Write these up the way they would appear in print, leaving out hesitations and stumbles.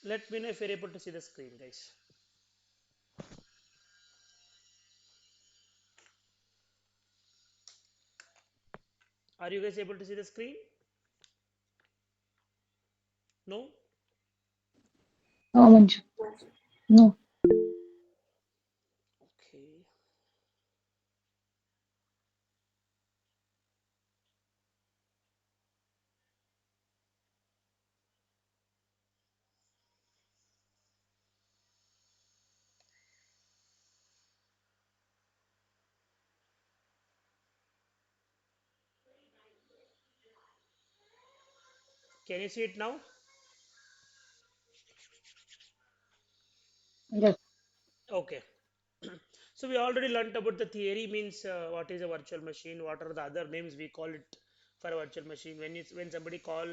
Let me know if you're able to see the screen, guys. Are you guys able to see the screen? No? No, Manju. No. Okay. Can you see it now? Yes. Okay. So we already learnt about the theory means what is a virtual machine, what are the other names we call it for a virtual machine. When somebody call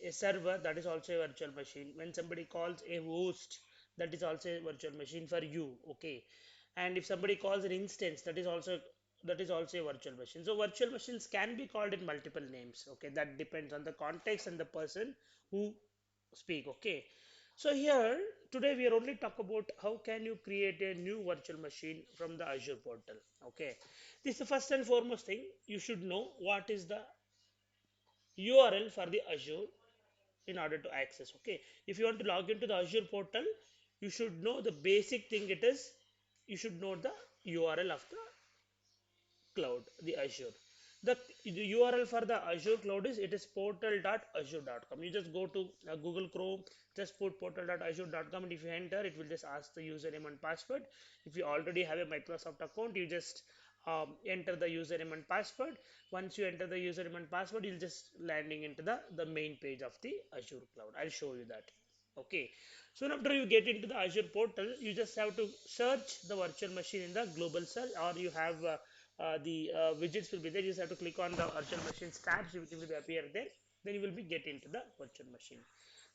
a server, that is also a virtual machine. When somebody calls a host, that is also a virtual machine for you. Okay. And if somebody calls an instance, that is also a virtual machine. So virtual machines can be called in multiple names. Okay, that depends on the context and the person who speak. Okay, so here today we are only talk about how can you create a new virtual machine from the Azure portal. Okay, this is the first and foremost thing you should know what is the URL for the Azure in order to access. Okay, if you want to log into the Azure portal, you should know the basic thing. It is you should know the URL of the cloud, the Azure. The URL for the Azure cloud is it is portal.azure.com. You just go to Google Chrome, just put portal.azure.com, and if you enter, it will just ask the username and password. If you already have a Microsoft account, you just enter the username and password. Once you enter the username and password, you'll just landing into the main page of the Azure cloud. I'll show you that. Okay. Soon after you get into the Azure portal, you just have to search the virtual machine in the global search, or you have the widgets will be there. You just have to click on the virtual machines tabs, which will be appear there. Then you will be get into the virtual machine.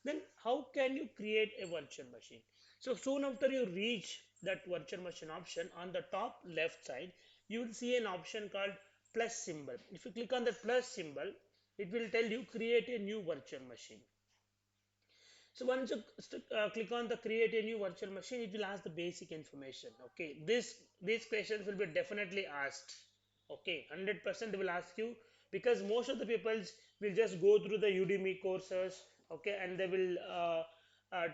Then how can you create a virtual machine? So soon after you reach that virtual machine option, on the top left side, you will see an option called plus symbol. If you click on the plus symbol, it will tell you create a new virtual machine. So once you click on the create a new virtual machine, it will ask the basic information. Okay, these questions will be definitely asked. Okay, 100% will ask you, because most of the people will just go through the Udemy courses. Okay, and they will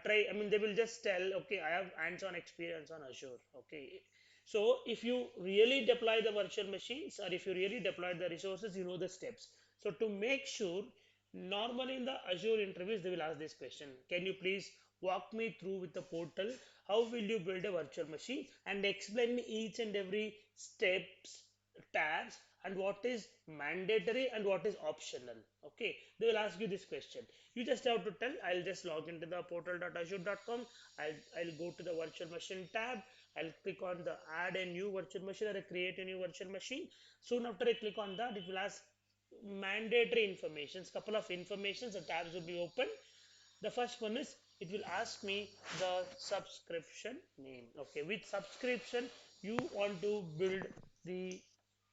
try. I mean, they will just tell, okay, I have hands-on experience on Azure. Okay, so if you really deploy the virtual machines, or if you really deploy the resources, you know the steps. So to make sure, normally in the Azure interviews, they will ask this question: can you please walk me through with the portal? How will you build a virtual machine, and explain me each and every steps, tabs, and what is mandatory and what is optional. Okay, they will ask you this question. You just have to tell, I'll just log into the portal.azure.com. I'll go to the virtual machine tab. I'll click on the add a new virtual machine or create a new virtual machine. Soon after I click on that, it will ask mandatory informations, couple of informations. The tabs will be open. The first one is, it will ask me the subscription name. Okay, with subscription you want to build the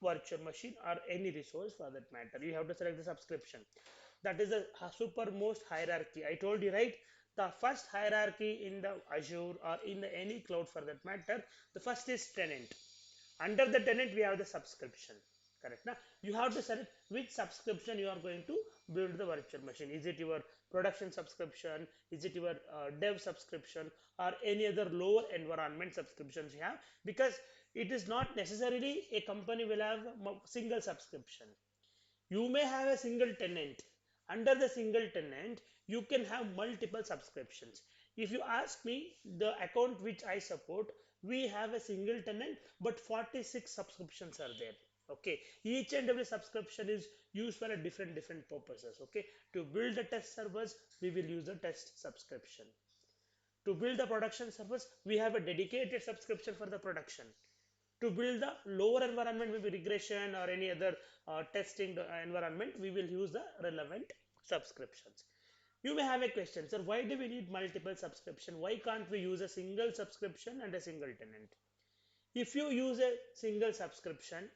virtual machine or any resource for that matter. You have to select the subscription. That is the supermost hierarchy. I told you, right? The first hierarchy in the Azure or in the any cloud for that matter, the first is tenant. Under the tenant we have the subscription. Correct now, you have to select which subscription you are going to build the virtual machine. Is it your production subscription, is it your dev subscription, or any other lower environment subscriptions you have? Because it is not necessarily a company will have single subscription. You may have a single tenant. Under the single tenant you can have multiple subscriptions. If you ask me, the account which I support, we have a single tenant but 46 subscriptions are there. Okay, each and every subscription is used for a different purposes. Okay, to build the test servers we will use the test subscription. To build the production servers we have a dedicated subscription for the production. To build the lower environment, maybe regression or any other testing environment, we will use the relevant subscriptions. You may have a question, sir, why do we need multiple subscription? Why can't we use a single subscription and a single tenant? If you use a single subscription,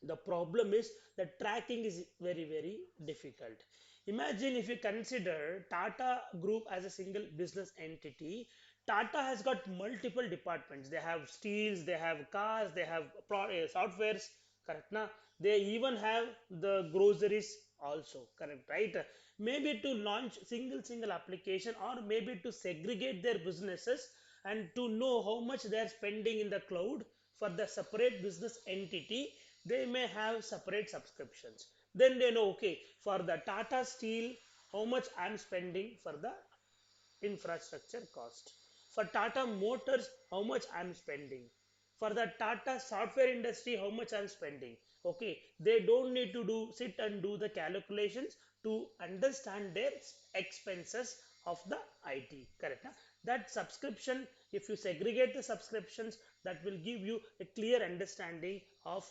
the problem is the tracking is very difficult. Imagine if you consider Tata Group as a single business entity. Tata has got multiple departments. They have steels, they have cars, they have softwares, correct? Na? They even have the groceries also, correct? Right? Maybe to launch single application, or maybe to segregate their businesses and to know how much they are spending in the cloud for the separate business entity, they may have separate subscriptions. Then they know, okay, for the Tata Steel, how much I'm spending for the infrastructure cost. For Tata Motors, how much I'm spending. For the Tata software industry, how much I'm spending. Okay, they don't need to sit and do the calculations to understand their expenses of the IT. Correct? Huh? That subscription, if you segregate the subscriptions, that will give you a clear understanding of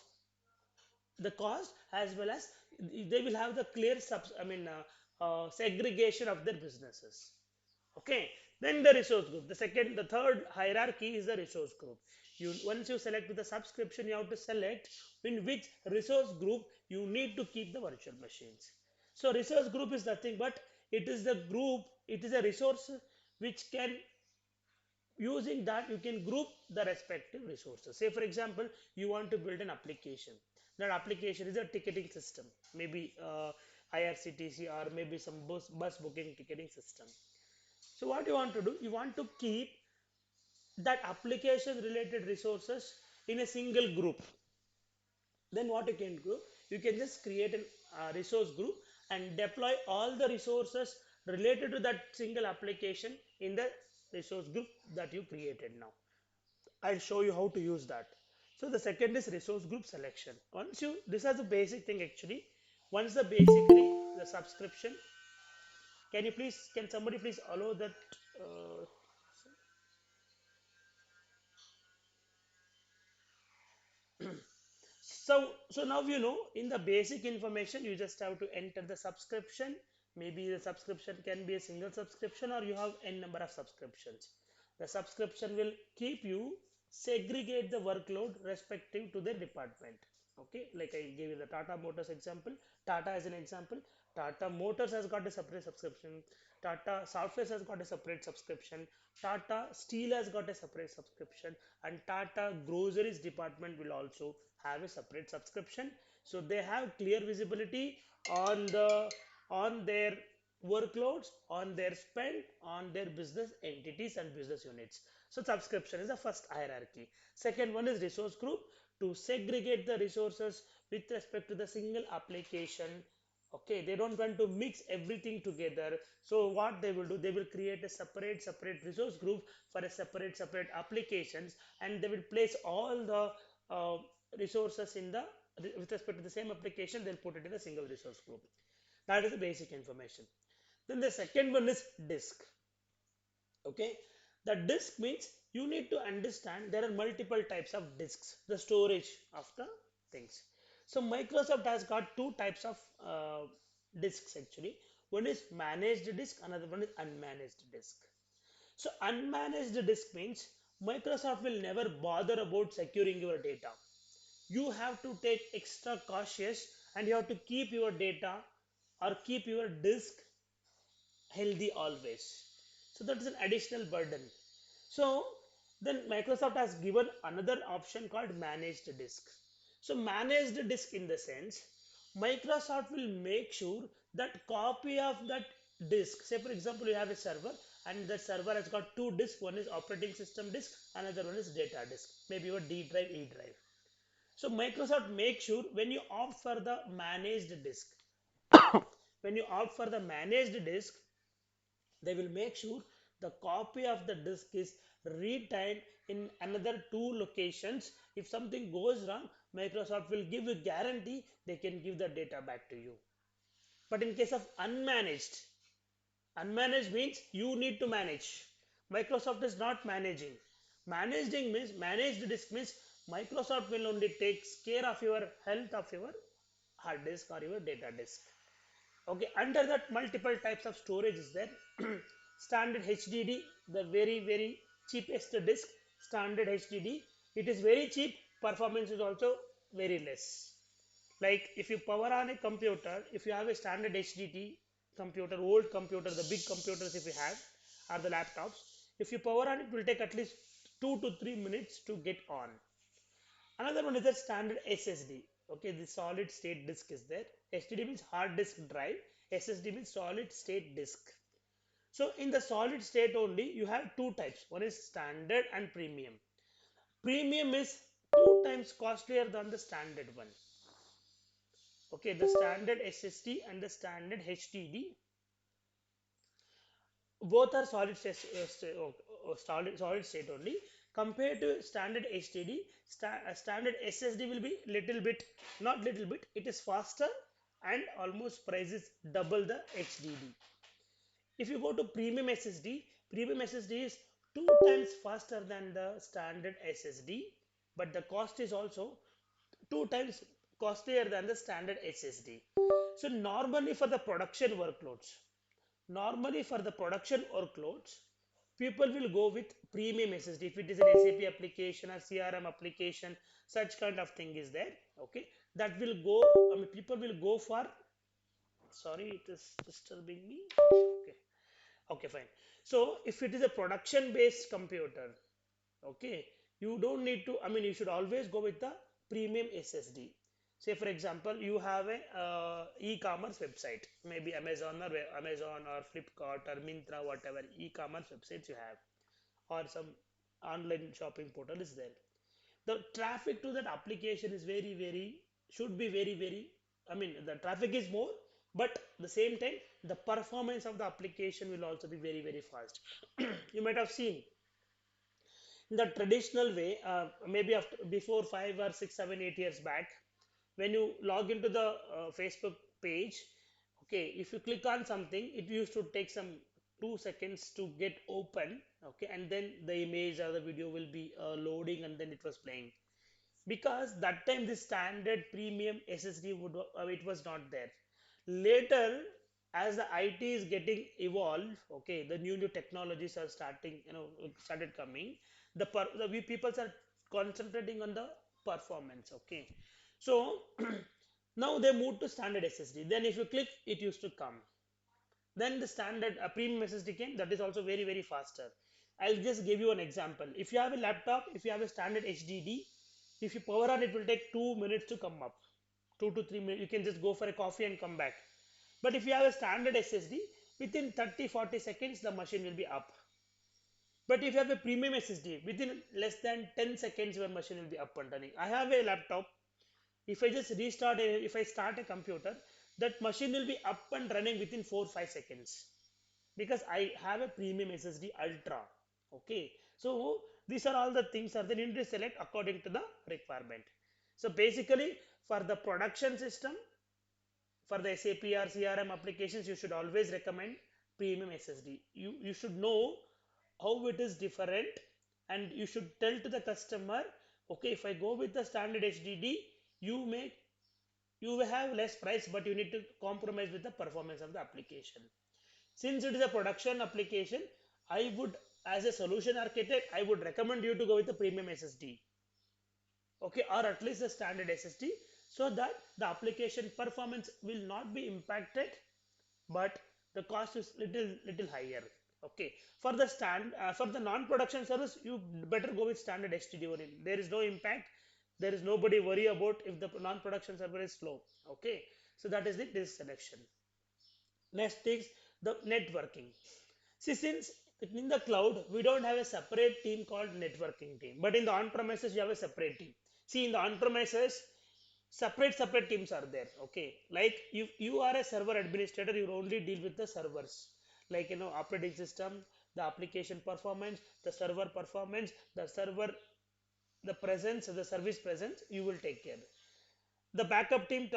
the cost, as well as they will have the clear segregation of their businesses. Okay, then the resource group, the third hierarchy is the resource group. You Once you select with the subscription, you have to select in which resource group you need to keep the virtual machines. So resource group is nothing but it is a resource which can, using that you can group the respective resources. Say for example, you want to build an application. That application is a ticketing system, maybe IRCTC, or maybe some bus booking ticketing system. So what you want to do, you want to keep that application related resources in a single group. Then what you can do, you can just create a resource group and deploy all the resources related to that single application in the resource group that you created now. I'll show you how to use that. So the second is resource group selection. Once you, this is the basic thing actually. Once the basically the subscription, can somebody please allow that? Uh, so now you know, in the basic information, you just have to enter the subscription. Maybe the subscription can be a single subscription, or you have n number of subscriptions. The subscription will keep you segregate the workload respective to their department. Okay, like I gave you the Tata Motors example. Tata as an example. Tata Motors has got a separate subscription. Tata Software has got a separate subscription. Tata Steel has got a separate subscription, and Tata Groceries department will also have a separate subscription. So they have clear visibility on their workloads, on their spend, on their business entities and business units. So subscription is the first hierarchy. Second one is resource group, to segregate the resources with respect to the single application. Okay, they don't want to mix everything together. So what they will do, they will create a separate resource group for a separate applications, and they will place all the uh, resources in the, with respect to the same application, they'll put it in a single resource group. That is the basic information. Then the second one is disk. Okay, the disk means you need to understand there are multiple types of disks, the storage of the things. So Microsoft has got two types of disks actually. One is managed disk, another one is unmanaged disk. So unmanaged disk means Microsoft will never bother about securing your data. You have to take extra cautious, and you have to keep your data or keep your disk healthy always. So that is an additional burden. So then Microsoft has given another option called managed disk. So managed disk, in the sense, Microsoft will make sure that copy of that disk, say for example you have a server, and that server has got two disks, one is operating system disk, another one is data disk, maybe your D drive, E drive. So Microsoft makes sure when you opt for the managed disk, when you opt for the managed disk, they will make sure the copy of the disk is retained in another two locations. If something goes wrong, Microsoft will give a guarantee they can give the data back to you. But in case of unmanaged means you need to manage. Microsoft is not managing. Managing means, managed disk means Microsoft will only take care of your health of your hard disk or your data disk. Okay, under that multiple types of storage is there. Standard HDD, the very cheapest disk, standard HDD. It is very cheap, performance is also very less. Like if you power on a computer, if you have a standard HDD, computer, old computer, the big computers if you have, or the laptops, if you power on, it will take at least 2 to 3 minutes to get on. Another one is the standard SSD. Okay, the solid state disk is there. SSD means hard disk drive. SSD means solid state disk. So in the solid state only, you have two types. One is standard and premium. Premium is two times costlier than the standard one. Okay, the standard SSD and the standard HDD, both are solid state only. Compared to standard HDD, standard SSD will be little bit, not little bit, it is faster and almost prices double the HDD. If you go to premium SSD is two times faster than the standard SSD, but the cost is also two times costlier than the standard SSD. So normally for the production workloads, people will go with premium SSD. If it is an SAP application or CRM application, such kind of thing is there. Okay, that will go. I mean, people will go for. Sorry, it is disturbing me. Okay, okay, fine. So if it is a production based computer, okay, you don't need to, I mean, you should always go with the premium SSD. Say for example, you have a e-commerce website, maybe Amazon or Flipkart or Mintra, whatever e-commerce websites you have, or some online shopping portal is there. The traffic to that application is very should be very, I mean, the traffic is more, but the same time the performance of the application will also be very fast. You might have seen in the traditional way, maybe after before 5 or 6, 7, 8 years back, when you log into the Facebook page, okay, if you click on something, it used to take some 2 seconds to get open, okay, and then the image or the video will be loading, and then it was playing, because that time the standard premium SSD would it was not there. Later, as the IT is getting evolved, okay, the new technologies are starting, started coming. The we people are concentrating on the performance, okay. So now they moved to standard SSD. Then if you click, it used to come. Then the standard premium SSD came. That is also very faster. I'll just give you an example. If you have a laptop, if you have a standard HDD, if you power on, it will take 2 minutes to come up. 2 to 3 minutes. You can just go for a coffee and come back. But if you have a standard SSD, within 30 40 seconds, the machine will be up. But if you have a premium SSD, within less than 10 seconds, your machine will be up and running. I have a laptop. If I just if I start a computer, that machine will be up and running within 4 5 seconds, because I have a premium SSD Ultra. Okay, so these are all the things are then you need to select according to the requirement. So basically, for the production system, for the SAP or CRM applications, you should always recommend premium SSD. You should know how it is different, and you should tell to the customer, okay, if I go with the standard HDD, you may you will have less price, but you need to compromise with the performance of the application. Since it is a production application, I would, as a solution architect, I would recommend you to go with the premium SSD, okay, or at least the standard SSD, so that the application performance will not be impacted, but the cost is little higher. Okay, for the for the non-production service, you better go with standard HDD only. There is no impact. There is nobody worry about if the non-production server is slow. Okay, so that is the this selection. Next is the networking. See, since in the cloud, we don't have a separate team called networking team, but in the on-premises, you have a separate team. See, in the on-premises, separate teams are there. Okay, like you are a server administrator, you only deal with the servers, like operating system, the application performance, the server performance, the server, the presence, the service presence, you will take care. The backup team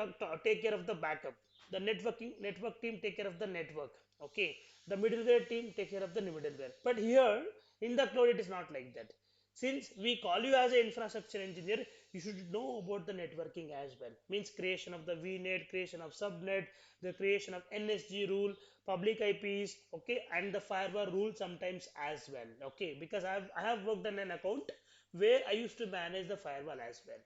take care of the backup. The network team take care of the network. Okay, the middleware team take care of the middleware. But here in the cloud, it is not like that. Since we call you as an infrastructure engineer, you should know about the networking as well. Means creation of the VNet, creation of subnet, the creation of NSG rule, public IPs, okay, and the firewall rule sometimes as well. Okay, because I have worked on an account where I used to manage the firewall as well.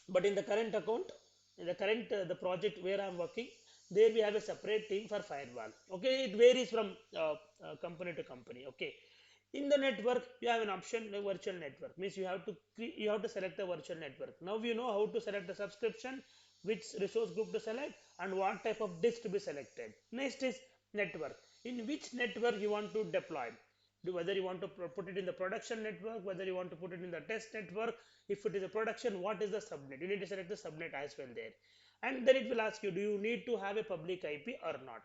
But in the current account, in the current the project where I'm working, There we have a separate team for firewall. Okay, it varies from company to company. Okay, in the network you have an option, the virtual network means you have to select a virtual network. Now you know how to select the subscription, which resource group to select, and what type of disk to be selected. Next is network, in which network you want to deploy, whether you want to put it in the production network, whether you want to put it in the test network. If it is a production, what is the subnet, you need to select the subnet as well there. And then it will ask you, do you need to have a public IP or not.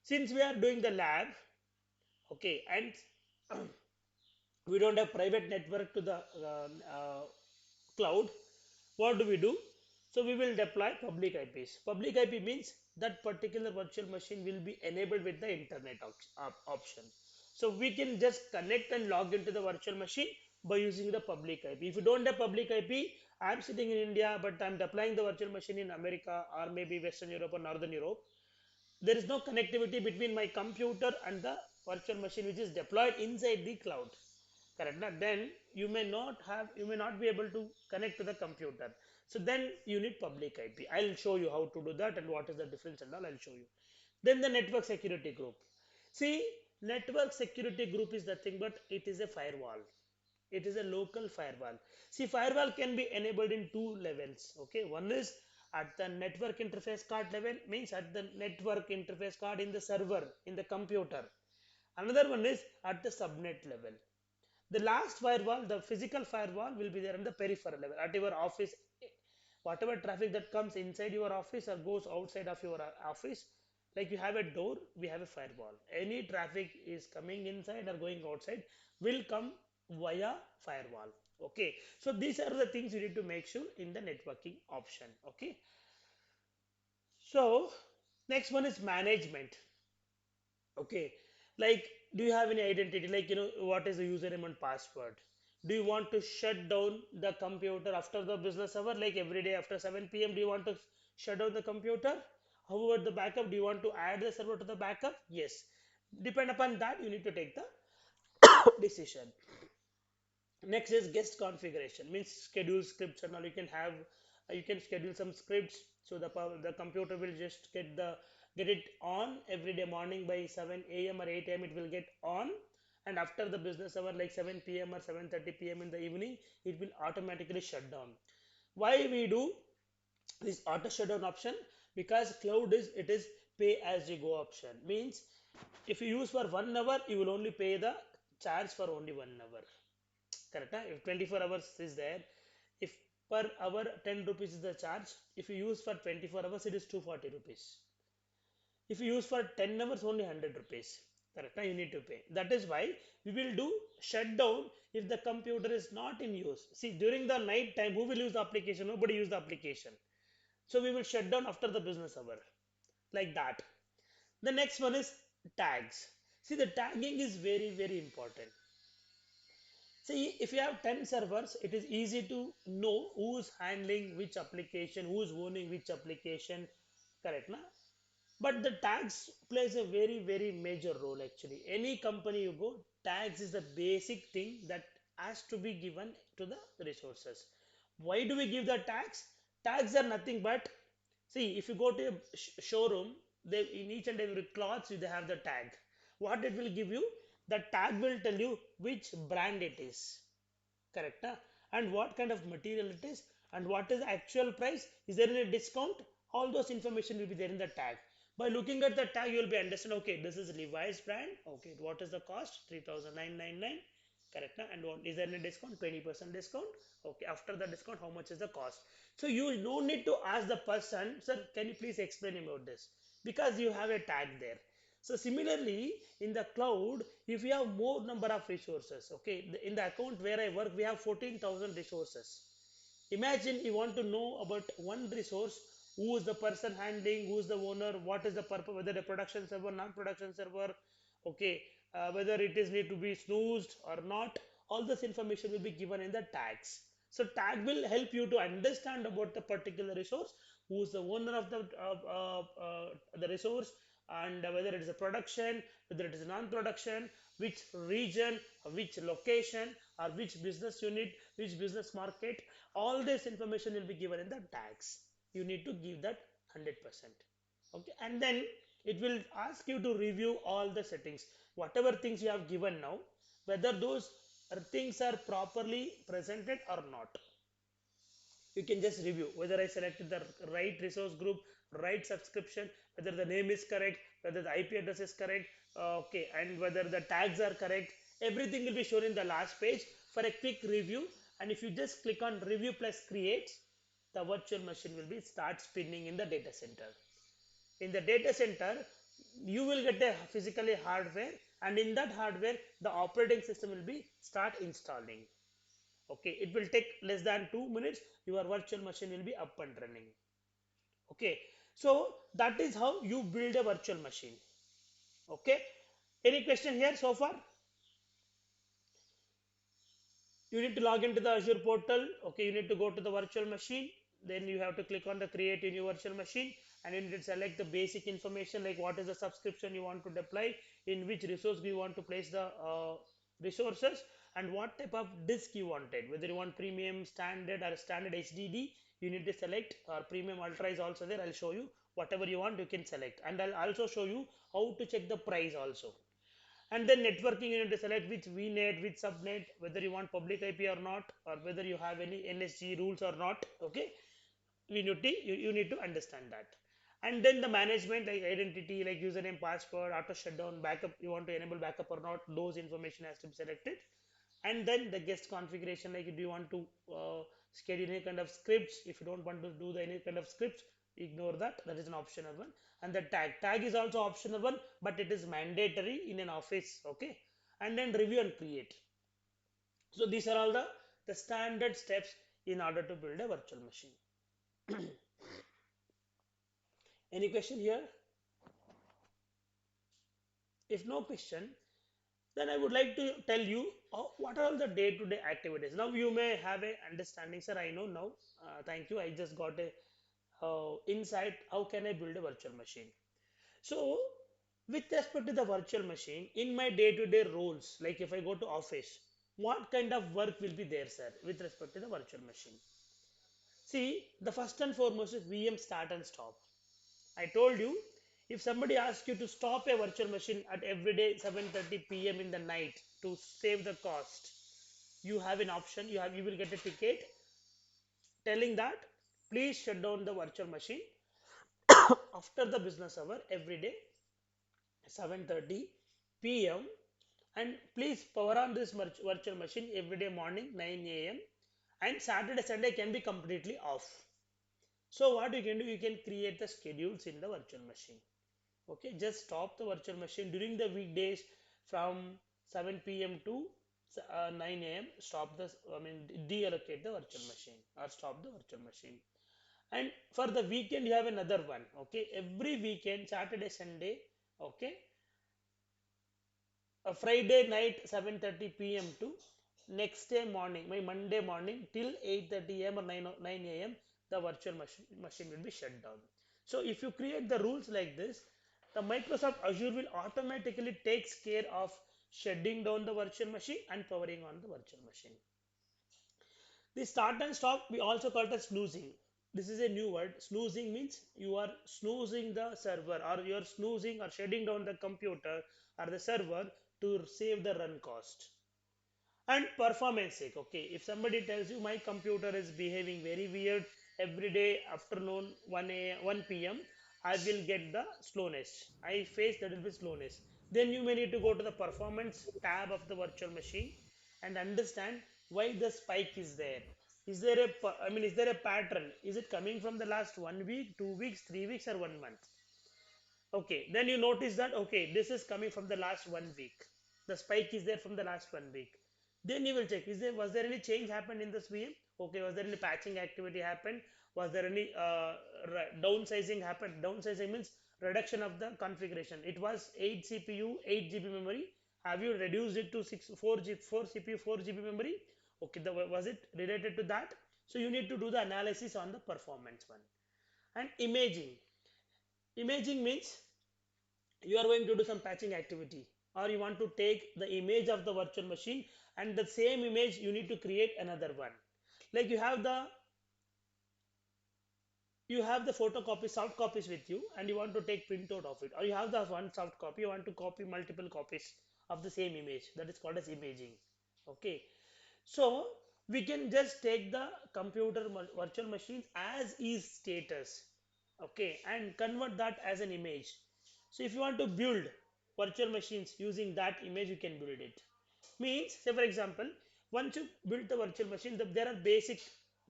Since we are doing the lab, okay, and we don't have private network to the cloud, what do we do? So we will deploy public IPs. Public IP means that particular virtual machine will be enabled with the internet option. So we can just connect and log into the virtual machine by using the public IP. If you don't have public IP, I'm sitting in India but I'm deploying the virtual machine in America or maybe Western Europe or Northern Europe. There is no connectivity between my computer and the virtual machine which is deployed inside the cloud. Correct. Now, then you may not be able to connect to the computer. So then you need public IP. I'll show you how to do that and what is the difference and all I'll show you. Then the network security group. See, network security group is nothing but it is a firewall. It is a local firewall. See, firewall can be enabled in two levels. Okay, one is at the network interface card level, means at the network interface card in the server in the computer. Another one is at the subnet level. The last firewall, the physical firewall, will be there in the peripheral level at your office. Whatever traffic that comes inside your office or goes outside of your office, like you have a door, we have a firewall. Any traffic is coming inside or going outside will come via firewall. Okay, so these are the things you need to make sure in the networking option. Okay, so next one is management. Okay, like, do you have any identity, like, what is the username and password? Do you want to shut down the computer after the business hour, like every day after 7 p.m.? Do you want to shut down the computer? How about the backup? Do you want to add the server to the backup? Yes, depend upon that you need to take the decision. Next is guest configuration, means schedule scripts and all. You can have you can schedule some scripts, so the computer will just get it on every day morning by 7 a.m. or 8 a.m. it will get on, and after the business hour like 7 p.m. or 7:30 p.m. in the evening it will automatically shut down. Why we do this auto shutdown option? Because cloud is, it is pay as you go option, means if you use for 1 hour you will only pay the charge for only 1 hour. Correct, huh? If 24 hours is there, if per hour 10 rupees is the charge, if you use for 24 hours it is 240 rupees. If you use for 10 hours only 100 rupees. Correct, huh? You need to pay. That is why we will do shutdown if the computer is not in use. See, during the night time who will use the application? Nobody use the application. So we will shut down after the business hour, like that. The next one is tags. See, the tagging is very very important. See, if you have 10 servers, it is easy to know who's handling which application, who's owning which application, correct, na? But the tags plays a very, very major role actually. Any company you go, tags is the basic thing that has to be given to the resources. Why do we give the tags? Tags are nothing but, see, if you go to a showroom, they in each and every cloth they have the tag. What it will give you? The tag will tell you which brand it is. Correct, huh? And what kind of material it is, and what is the actual price, is there any discount? All those information will be there in the tag. By looking at the tag you will be understand, okay, this is Levi's brand. Okay, what is the cost? 3999. Correct, huh? And what is there any discount? 20% discount. Okay, after the discount how much is the cost? So you no need to ask the person, sir, can you please explain about this, because you have a tag there. So similarly, in the cloud, if you have more number of resources, okay, in the account where I work, we have 14,000 resources. Imagine you want to know about one resource, who is the person handling, who is the owner, what is the purpose, whether a production server, non-production server, okay, whether it is need to be snoozed or not. All this information will be given in the tags. So tag will help you to understand about the particular resource, who is the owner of the resource, and whether it is a production, whether it is a non-production, which region, which location, or which business unit, which business market. All this information will be given in the tags. You need to give that 100%. Okay, and then it will ask you to review all the settings, whatever things you have given now, whether those things are properly presented or not. You can just review whether I selected the right resource group, right subscription, whether the name is correct, whether the IP address is correct, okay, and whether the tags are correct. Everything will be shown in the last page for a quick review. And if you just click on review plus create, the virtual machine will be start spinning in the data center. In the data center, you will get a physically hardware, and in that hardware, the operating system will be start installing. Okay, it will take less than 2 minutes. Your virtual machine will be up and running. Okay, so that is how you build a virtual machine. Okay, any question here so far? You need to log into the Azure portal. Okay, you need to go to the virtual machine. Then you have to click on the create a new virtual machine, and you need to select the basic information like what is the subscription you want to deploy, in which resource you want to place the resources, and what type of disk you wanted, whether you want premium, standard, or standard HDD. You need to select, or premium ultra is also there. I'll show you whatever you want, you can select, and I'll also show you how to check the price also. And then networking, you need to select which vnet, which subnet, whether you want public IP or not, or whether you have any NSG rules or not. Okay, you need to understand that. And then the management like identity, like username, password, auto shutdown, backup, you want to enable backup or not, those information has to be selected. And then the guest configuration, like do you want to schedule any kind of scripts. If you don't want to do any kind of scripts, ignore that, that is an optional one. And the tag is also optional one, but it is mandatory in an office. Okay, and then review and create. So these are all the standard steps in order to build a virtual machine. Any question here? If no question, then I would like to tell you what are all the day-to-day activities. Now you may have a understanding, sir. I know now. Thank you. I just got a insight. How can I build a virtual machine? So, with respect to the virtual machine, in my day-to-day roles, like if I go to office, what kind of work will be there, sir, with respect to the virtual machine? See, the first and foremost is VM start and stop. I told you, if somebody asks you to stop a virtual machine at every day 7:30 p.m. in the night to save the cost, you have an option. You will get a ticket telling that please shut down the virtual machine after the business hour every day 7:30 p.m. and please power on this virtual machine every day morning 9 a.m. and Saturday Sunday can be completely off. So what you can do, you can create the schedules in the virtual machine. Okay, just stop the virtual machine during the weekdays from 7 p.m. to 9 a.m. Stop the, I mean, deallocate the virtual machine or stop the virtual machine. And for the weekend, you have another one. Okay, every weekend, Saturday, Sunday, okay, a Friday night 7:30 p.m. to next day morning, my Monday morning till 8:30 a.m. or 9 a.m. the virtual machine will be shut down. So if you create the rules like this, the Microsoft Azure will automatically takes care of shutting down the virtual machine and powering on the virtual machine. The start and stop we also call it as snoozing. This is a new word. Snoozing means you are snoozing the server, or you are snoozing or shutting down the computer or the server to save the run cost. And performance sake, okay, if somebody tells you my computer is behaving very weird every day afternoon 1 p.m. I will get the slowness, I face that will be slowness. Then you may need to go to the performance tab of the virtual machine and understand why the spike is there. Is there a is there a pattern? Is it coming from the last 1 week, 2 weeks, 3 weeks, or 1 month? Okay, then you notice that okay, this is coming from the last 1 week. The spike is there from the last 1 week. Then you will check, is there was there any change happened in this VM? Okay, was there any patching activity happened? Was there any downsizing happened? Downsizing means reduction of the configuration. It was 8 CPU, 8 GB memory. Have you reduced it to 4 CPU, 4 GB memory? Okay, was it related to that? So you need to do the analysis on the performance one. And imaging. Imaging means you are going to do some patching activity, or you want to take the image of the virtual machine, and the same image you need to create another one. Like you have the you have the photocopy soft copies with you and you want to take printout of it, or you have the one soft copy, you want to copy multiple copies of the same image, that is called as imaging. Okay, so we can just take the computer virtual machines as is status, okay, and convert that as an image. So if you want to build virtual machines using that image, you can build it. Means, say for example, once you build the virtual machine, there are basic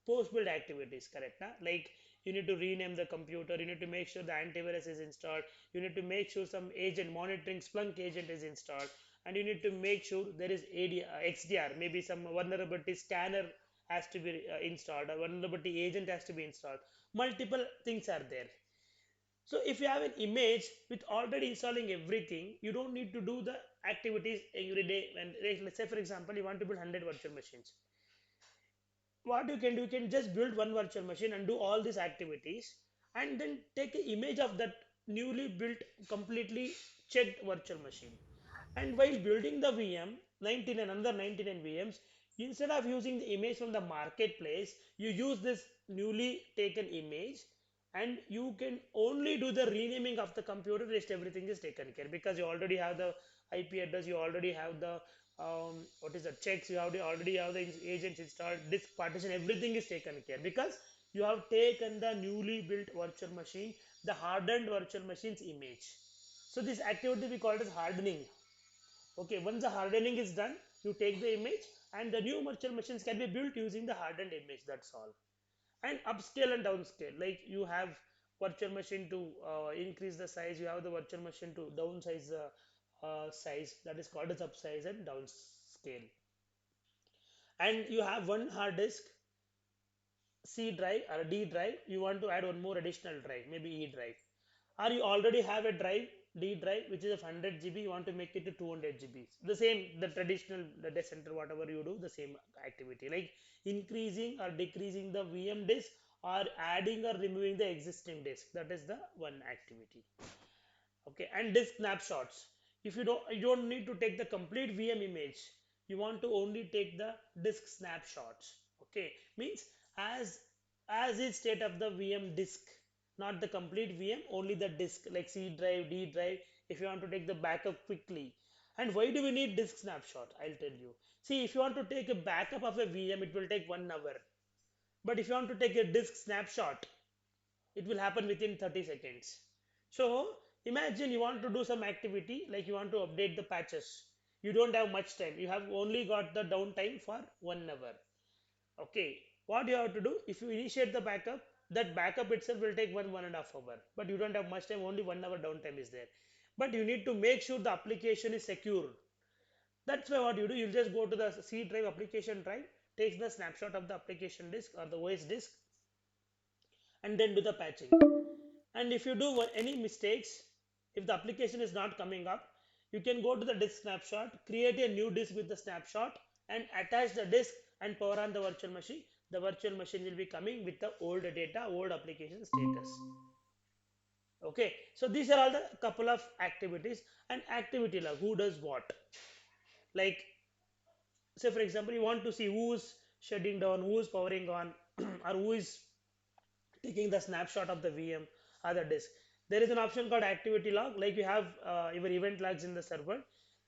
post-build activities, correct? Nah? Like you need to rename the computer, you need to make sure the antivirus is installed, you need to make sure some agent monitoring Splunk agent is installed, and you need to make sure there is XDR, maybe some vulnerability scanner has to be installed, a vulnerability agent has to be installed. Multiple things are there. So if you have an image with already installing everything, you don't need to do the activities every day. And like, let's say for example, you want to build 100 virtual machines. What you can do, you can just build one virtual machine and do all these activities, and then take an image of that newly built, completely checked virtual machine. And while building the VM, 99 another 99 VMs, instead of using the image from the marketplace, you use this newly taken image, and you can only do the renaming of the computer. Rest everything is taken care, because you already have the IP address, you already have the what is the checks, you already have the agents installed, disk partition, everything is taken care, because you have taken the newly built virtual machine, the hardened virtual machine's image. So this activity we call it as hardening. Okay, once the hardening is done, you take the image, and the new virtual machines can be built using the hardened image. That's all. And upscale and downscale, like you have virtual machine to increase the size, you have the virtual machine to downsize the size, that is called as upsize and downscale. And you have one hard disk, C drive or D drive, you want to add one more additional drive, maybe E drive. Or you already have a drive, D drive, which is of 100 GB, you want to make it to 200 GB. The same, the traditional data center, whatever you do, the same activity. Like increasing or decreasing the VM disk, or adding or removing the existing disk. That is the one activity. Okay, and disk snapshots. If you don't need to take the complete VM image, you want to only take the disk snapshots. Okay, means as as is state of the VM disk, not the complete VM, only the disk, like C drive, D drive, if you want to take the backup quickly. And why do we need disk snapshot? I'll tell you. See, if you want to take a backup of a VM, it will take 1 hour. But if you want to take a disk snapshot, it will happen within 30 seconds. So imagine you want to do some activity, like you want to update the patches, you don't have much time, you have only got the downtime for 1 hour. Okay, what you have to do, if you initiate the backup, that backup itself will take 1.5 hour, but you don't have much time, only 1 hour downtime is there. But you need to make sure the application is secure. That's why what you do, you'll just go to the C drive, application drive, takes the snapshot of the application disk or the OS disk, and then do the patching. And if you do any mistakes, if the application is not coming up, you can go to the disk snapshot, create a new disk with the snapshot, and attach the disk and power on the virtual machine. The virtual machine will be coming with the old data, old application status. Okay, so these are all the couple of activities. And activity log, who does what? Like, say for example, you want to see who's shutting down, who's powering on, or who is taking the snapshot of the VM or the disk. There is an option called activity log, like you have your event logs in the server.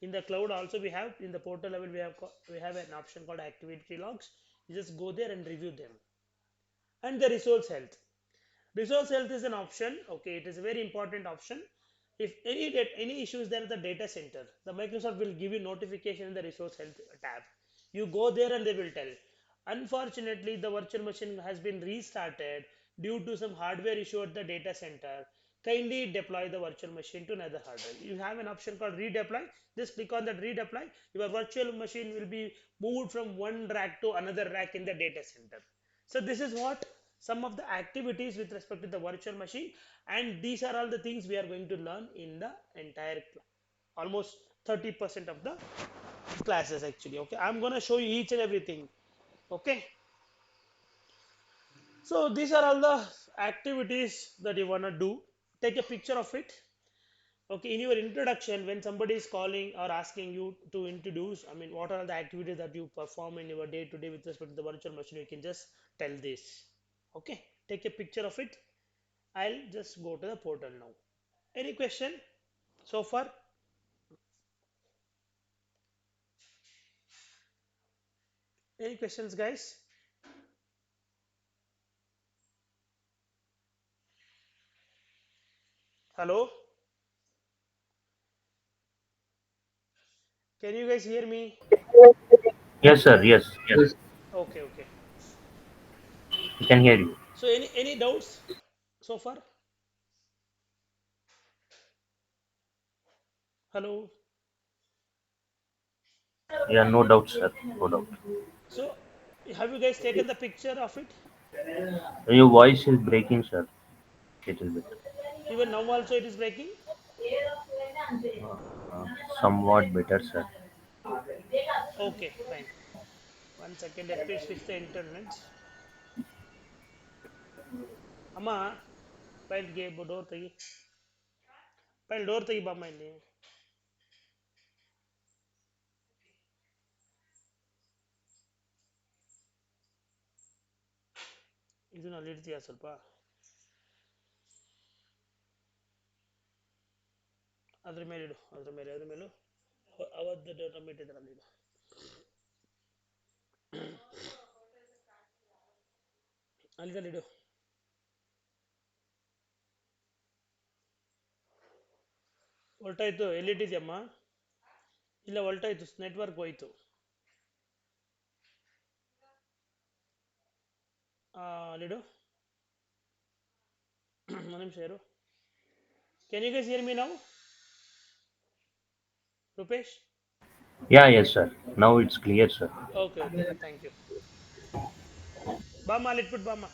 In the cloud also we have, in the portal level we have an option called activity logs. You just go there and review them. And the resource health. Resource health is an option. Okay, it is a very important option. If any issues there at the data center, the Microsoft will give you notification in the resource health tab. You go there and they will tell. Unfortunately, the virtual machine has been restarted due to some hardware issue at the data center. Kindly deploy the virtual machine to another hardware. You have an option called redeploy. Just click on that redeploy. Your virtual machine will be moved from one rack to another rack in the data center. So this is what some of the activities with respect to the virtual machine, and these are all the things we are going to learn in the entire almost 30% of the classes actually. Okay, I'm going to show you each and everything. Okay, so these are all the activities that you want to do. Take a picture of it. Okay, in your introduction, when somebody is calling or asking you to introduce, I mean, what are the activities that you perform in your day to day with respect to the virtual machine, you can just tell this. Okay, take a picture of it. I'll just go to the portal now. Any question so far? Any questions, guys? Hello? Can you guys hear me? Yes, sir. Yes, yes. Okay, okay. We can hear you. So any doubts so far? Hello. Yeah, no doubt, sir. No doubt. So have you guys taken the picture of it? Your voice is breaking, sir. Little bit. Even now also it is breaking? Uh, Somewhat better, sir. Okay, fine. 1 second, let me switch the internet. ಅಮ್ಮ ಪೈಲ್ಗೆ door ತೆಗಿ ಪೈಲ್ door ತೆಗಿ ಬಾಮ್ಮ ಇಲ್ಲಿ ಇದನ್ನ ಅಲ್ಲಿ ಇಡ್ತೀಯಾ ಸ್ವಲ್ಪ ಅದ್ರ ಮೇಲೆ ಇಡು ಅದ್ರ ಮೇಲೂ ಅವತ್ತು ಟೊಮೆಟೊ ಇದ್ರೆ ಅಲ್ಲಿ ಇಡು ಅಲ್ಲಿ ಇಡು ಹೊರಟಾಯ್ತು ಎಲ್ಲಿಟ್ಟಿದ್ಯಮ್ಮ ಇಲ್ಲ ಹೊರಟಾಯ್ತು ನೆಟ್ವರ್ಕ್ ಹೋಯ್ತು ಅಲ್ಲಿಡು ಒಂದು ನಿಮಿಷ ಇರು can you guys hear me ನಾವು Rupesh Yeah, yes, sir. Now it's clear, sir. Okay okay thank you ಬಾಮ್ಮ ಅಲ್ಲಿ ಇಟ್ಬಿಟ್ಟು ಬಾಮ್ಮ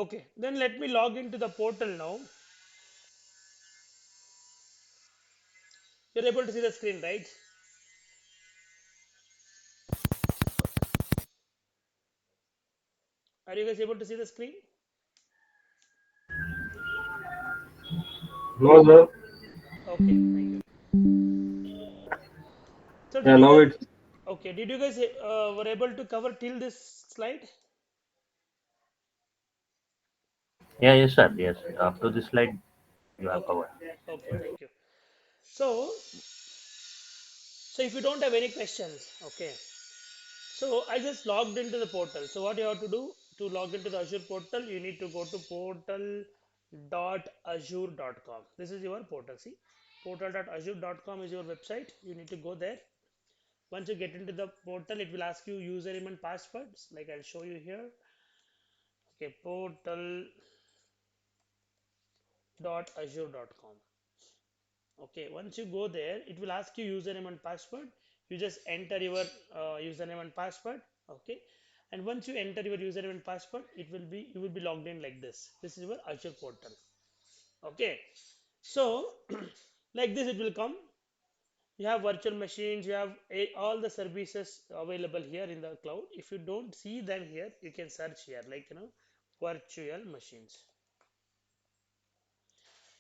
okay then let me log into the portal now. You're able to see the screen, right? Are you guys able to see the screen? No, sir. Okay, thank you. So Yeah, did you now guys it's okay, did you guys were able to cover till this slide? Yeah, yes, sir. Yes. Up to this slide, you have Okay. covered. Okay, thank you. So if you don't have any questions, okay. So I just logged into the portal. So what you have to do to log into the Azure portal, you need to go to portal.azure.com. This is your portal. See, portal.azure.com is your website. You need to go there. Once you get into the portal, it will ask you username and passwords. Like I'll show you here. Okay, portal.azure.com. Okay, once you go there, it will ask you username and password. You just enter your username and password. Okay, and once you enter your username and password, it will be you will be logged in like this. This is your Azure portal. Okay, so like this it will come. You have virtual machines. You have all the services available here in the cloud. If you don't see them here, you can search here, like virtual machines.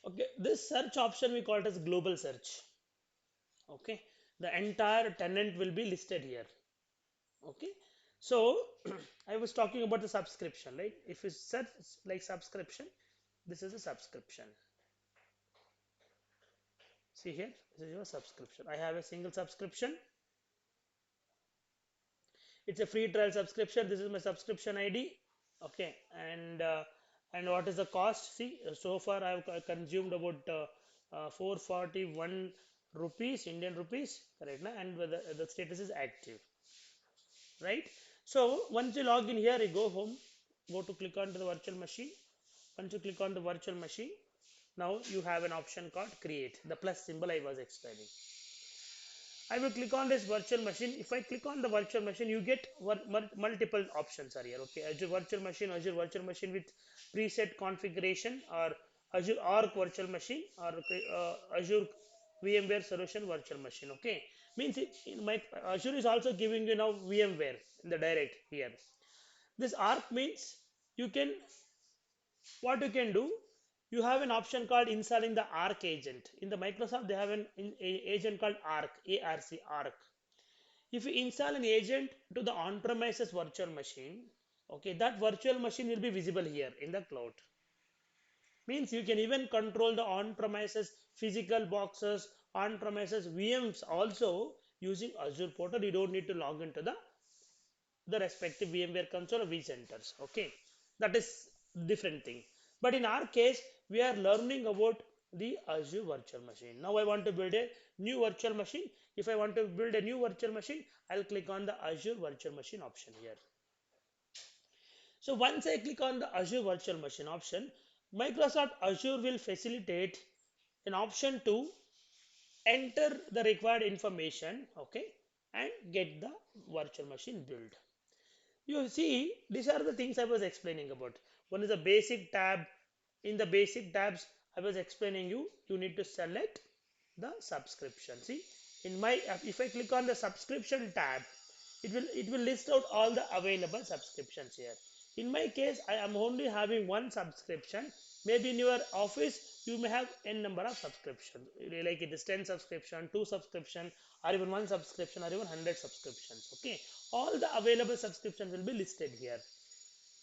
Okay, this search option we call it as global search. Okay, the entire tenant will be listed here. Okay, so I was talking about the subscription, right? If you search like subscription, this is a subscription. See here, this is your subscription. I have a single subscription. It's a free trial subscription. This is my subscription ID. Okay, and what is the cost? See, so far I have consumed about 441 rupees, Indian rupees, correct na? And the status is active, right? So once you log in here, you go home, go to click on to the virtual machine. Once you click on the virtual machine, now you have an option called create, the plus symbol I was explaining. I will click on this virtual machine. If I click on the virtual machine, you get multiple options are here. Okay, Azure virtual machine with preset configuration, or Azure Arc virtual machine, or Azure VMware solution virtual machine. Okay, means in my Azure is also giving you now VMware in the direct here. This Arc means you can what you can do. You have an option called installing the Arc agent. In the Microsoft, they have an agent called Arc, ARC, Arc. If you install an agent to the on-premises virtual machine, Okay, that virtual machine will be visible here in the cloud. Means you can even control the on-premises physical boxes, on-premises VMs also using Azure portal. You don't need to log into the respective VMware console or vCenters. Okay, that is different thing. But in our case, we are learning about the Azure virtual machine. Now I want to build a new virtual machine. If I want to build a new virtual machine, I'll click on the Azure virtual machine option here. So once I click on the Azure virtual machine option, Microsoft Azure will facilitate an option to enter the required information, okay, and get the virtual machine built. You see, these are the things I was explaining about. One is the basic tab. In the basic tabs, I was explaining you need to select the subscription. See, in my if I click on the subscription tab, it will list out all the available subscriptions here. In my case, I am only having one subscription. Maybe in your office, you may have n number of subscriptions. Like it is 10 subscription, 2 subscription, or even one subscription, or even 100 subscriptions. Okay, all the available subscriptions will be listed here.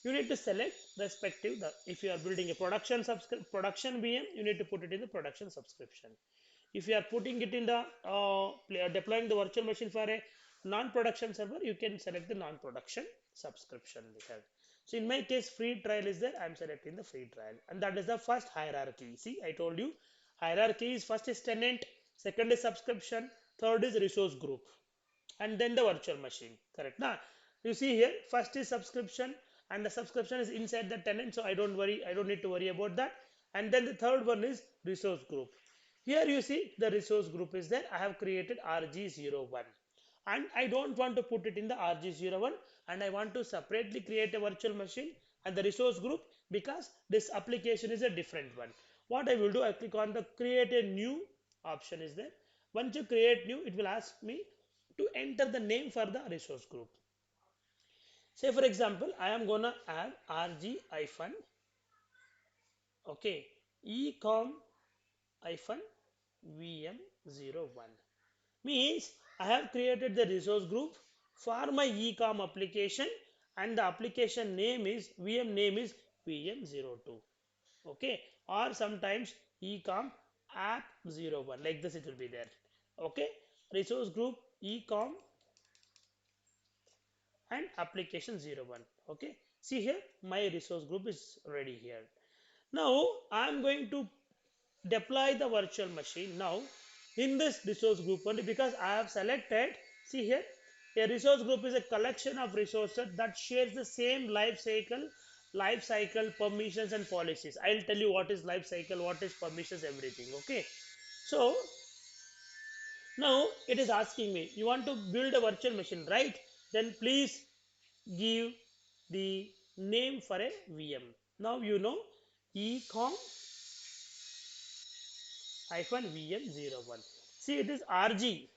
You need to select respective if you are building a production VM, you need to put it in the production subscription. If you are putting it in the deploying the virtual machine for a non-production server, you can select the non-production subscription we have. So in my case, free trial is there. I am selecting the free trial, and that is the first hierarchy. See, I told you hierarchy is first is tenant, second is subscription, third is resource group, and then the virtual machine. Correct? Now you see here, first is subscription, and the subscription is inside the tenant, so I don't need to worry about that. And then the third one is resource group. Here you see the resource group is there. I have created RG01, and I don't want to put it in the RG01, and I want to separately create a virtual machine and the resource group, because this application is a different one. What I will do, I click on the create a new option is there. Once you create new, it will ask me to enter the name for the resource group. Say for example, I am gonna add RG hyphen, okay, ecom hyphen VM01. Means I have created the resource group for my ecom application, and the application name is VM name is VM02. Okay, or sometimes ecom app01, like this it will be there. Okay, resource group ecom and application 01. Okay, see here my resource group is ready here. Now I'm going to deploy the virtual machine now in this resource group only, because I have selected. See here, a resource group is a collection of resources that shares the same life cycle permissions and policies. I'll tell you what is life cycle, what is permissions, everything. Okay, so now it is asking me, you want to build a virtual machine, right? Then please give the name for a VM. Now you know ecom hyphen VM01. See, it is RG.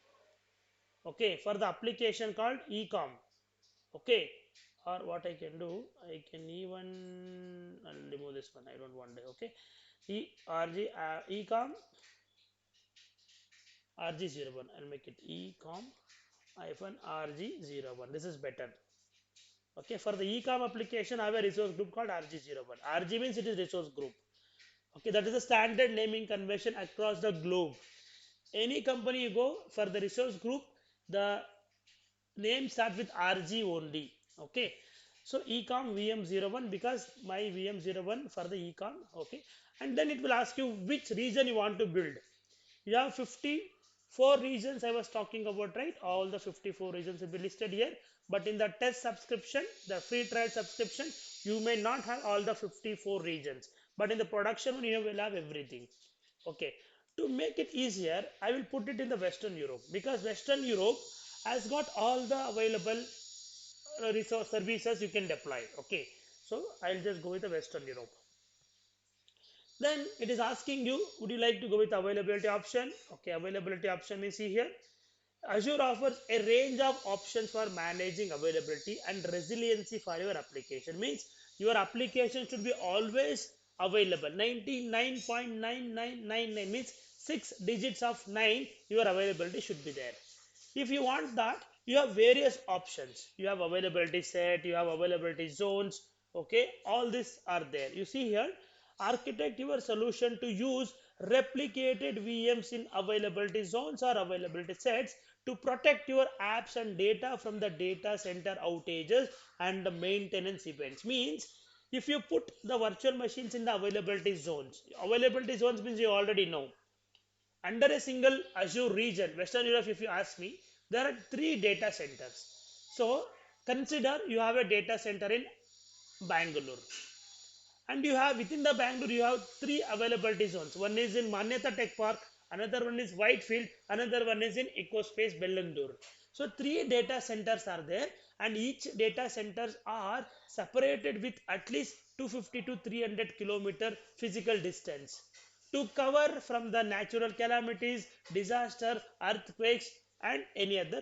Okay, for the application called ecom. Okay, or what I can do, I can even I'll remove this one. I don't want it. Okay, RG ecom RG01. I'll make it ecom hyphen RG01. This is better. Okay, for the ecom application, I have a resource group called RG01. RG means it is resource group. Okay, that is the standard naming convention across the globe. Any company you go for the resource group, the name starts with RG only. Okay, so ecom VM01, because my VM01 for the ecom. Okay, and then it will ask you which region you want to build. You have 54 regions I was talking about, right? All the 54 regions will be listed here. But in the test subscription, the free trial subscription, you may not have all the 54 regions. But in the production one, you will have everything. Okay. To make it easier, I will put it in the Western Europe, because Western Europe has got all the available resource services you can deploy. Okay. So I'll just go with the Western Europe. Then it is asking you, would you like to go with availability option? Okay, availability option means, see here, Azure offers a range of options for managing availability and resiliency for your application. Means your application should be always available. 99.9999 means 6 digits of 9, your availability should be there. If you want that, you have various options. You have availability set, you have availability zones. Okay, all these are there. You see here, architect your solution to use replicated VMs in availability zones or availability sets to protect your apps and data from the data center outages and the maintenance events. Means if you put the virtual machines in the availability zones means you already know. Under a single Azure region, Western Europe, if you ask me, there are three data centers. So consider you have a data center in Bangalore, and you have within the Bangalore you have three availability zones. One is in Manyata Tech Park, another one is Whitefield, another one is in EcoSpace Bellandur. So three data centers are there, and each data centers are separated with at least 250 to 300 kilometer physical distance to cover from the natural calamities, disaster, earthquakes, and any other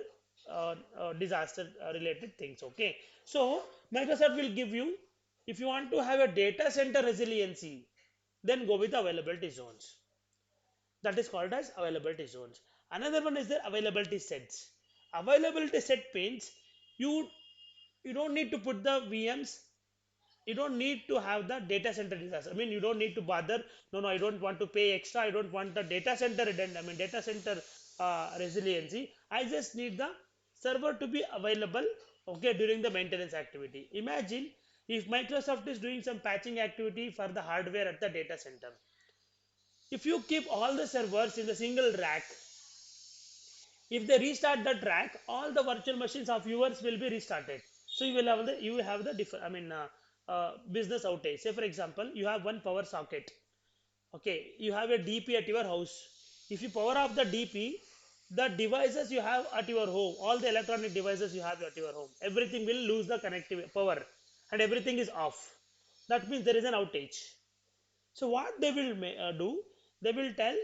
disaster related things. Okay, so Microsoft will give you, if you want to have a data center resiliency, then go with availability zones. That is called as availability zones. Another one is the availability sets. Availability set means you you don't need to put the VMs, you don't need to have the data center disaster. I mean, you don't need to bother. No, no, I don't want to pay extra. I don't want the data center redundant. I mean, data center resiliency. I just need the server to be available. Okay, during the maintenance activity. Imagine if Microsoft is doing some patching activity for the hardware at the data center. If you keep all the servers in the single rack, if they restart the track, all the virtual machines of yours will be restarted. So you will have the different, I mean, business outage. Say for example, you have one power socket. Okay, you have a DP at your house. If you power off the DP, the devices you have at your home, all the electronic devices you have at your home, everything will lose the connective power, and everything is off. That means there is an outage. So what they will do, they will tell